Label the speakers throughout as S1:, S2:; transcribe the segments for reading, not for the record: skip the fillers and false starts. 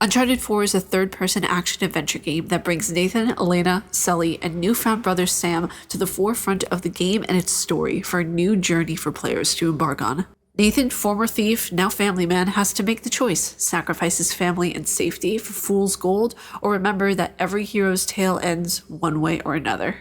S1: Uncharted 4 is a third-person action-adventure game that brings Nathan, Elena, Sully, and newfound brother Sam to the forefront of the game and its story for a new journey for players to embark on. Nathan, former thief, now family man, has to make the choice: sacrifice his family and safety for fool's gold, or remember that every hero's tale ends one way or another.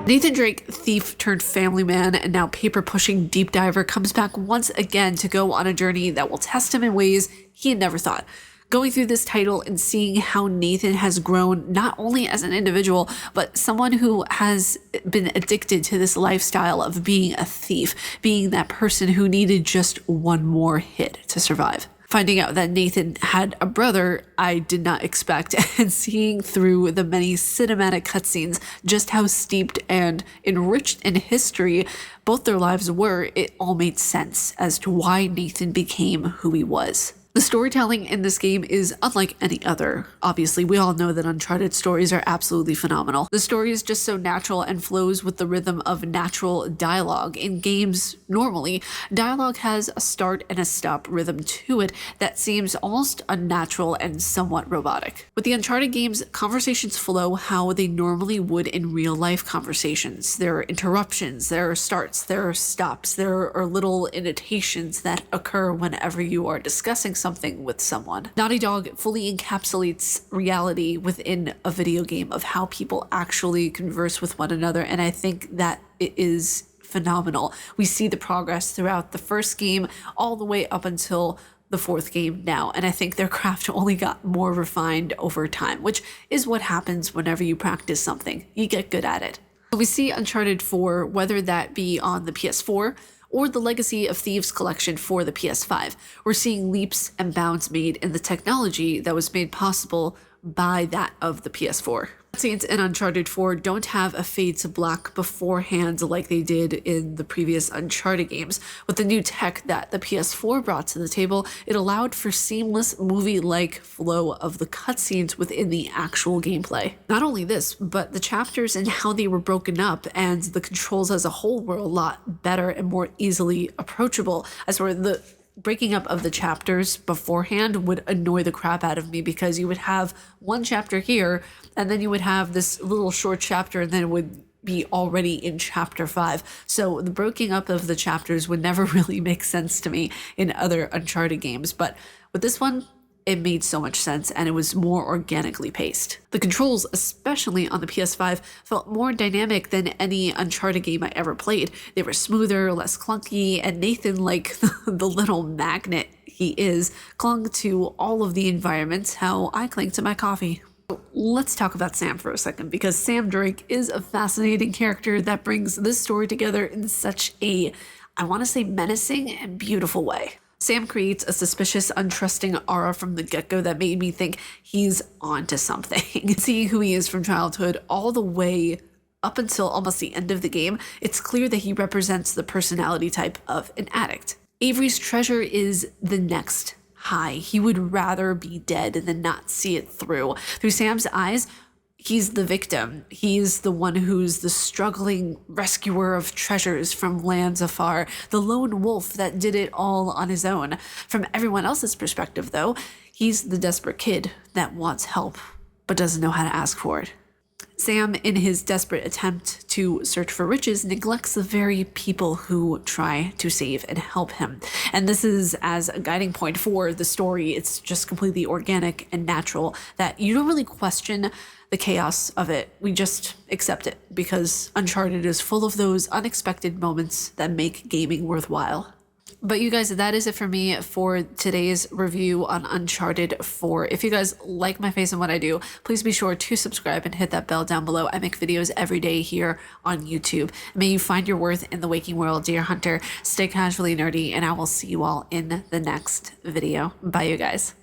S1: Nathan Drake, thief turned family man and now paper-pushing deep diver, comes back once again to go on a journey that will test him in ways he had never thought. Going through this title and seeing how Nathan has grown not only as an individual, but someone who has been addicted to this lifestyle of being a thief, being that person who needed just one more hit to survive. Finding out that Nathan had a brother I did not expect, and seeing through the many cinematic cutscenes just how steeped and enriched in history both their lives were, it all made sense as to why Nathan became who he was. The storytelling in this game is unlike any other. Obviously, we all know that Uncharted stories are absolutely phenomenal. The story is just so natural and flows with the rhythm of natural dialogue. In games, normally, dialogue has a start and a stop rhythm to it that seems almost unnatural and somewhat robotic. With the Uncharted games, conversations flow how they normally would in real-life conversations. There are interruptions, there are starts, there are stops, there are little annotations that occur whenever you are discussing something with someone. Naughty Dog fully encapsulates reality within a video game of how people actually converse with one another, and I think that it is phenomenal. We see the progress throughout the first game all the way up until the fourth game now, and I think their craft only got more refined over time, which is what happens whenever you practice something. You get good at it. We see Uncharted 4, whether that be on the PS4 or the Legacy of Thieves collection for the PS5. We're seeing leaps and bounds made in the technology that was made possible by that of the PS4. Cutscenes in Uncharted 4 don't have a fade to black beforehand like they did in the previous Uncharted games. With the new tech that the PS4 brought to the table, it allowed for seamless movie-like flow of the cutscenes within the actual gameplay. Not only this, but the chapters and how they were broken up and the controls as a whole were a lot better and more easily approachable, as were the breaking up of the chapters beforehand would annoy the crap out of me, because you would have one chapter here and then you would have this little short chapter and then it would be already in chapter 5. So the breaking up of the chapters would never really make sense to me in other Uncharted games, but with this one, it made so much sense and it was more organically paced. The controls, especially on the PS5, felt more dynamic than any Uncharted game I ever played. They were smoother, less clunky, and Nathan, like the little magnet he is, clung to all of the environments how I cling to my coffee. Let's talk about Sam for a second, because Sam Drake is a fascinating character that brings this story together in such a, I want to say, menacing and beautiful way. Sam creates a suspicious, untrusting aura from the get-go that made me think he's onto something. Seeing who he is from childhood all the way up until almost the end of the game, it's clear that he represents the personality type of an addict. Avery's treasure is the next high. He would rather be dead than not see it through. Through Sam's eyes, he's the victim. He's the one who's the struggling rescuer of treasures from lands afar, the lone wolf that did it all on his own. From everyone else's perspective, though, he's the desperate kid that wants help but doesn't know how to ask for it. Sam, in his desperate attempt to search for riches, neglects the very people who try to save and help him. And this is as a guiding point for the story. It's just completely organic and natural that you don't really question the chaos of it. We just accept it, because Uncharted is full of those unexpected moments that make gaming worthwhile. But you guys, that is it for me for today's review on Uncharted 4. If you guys like my face and what I do, please be sure to subscribe and hit that bell down below. I make videos every day here on YouTube. May you find your worth in the waking world, dear hunter. Stay casually nerdy, and I will see you all in the next video. Bye, you guys.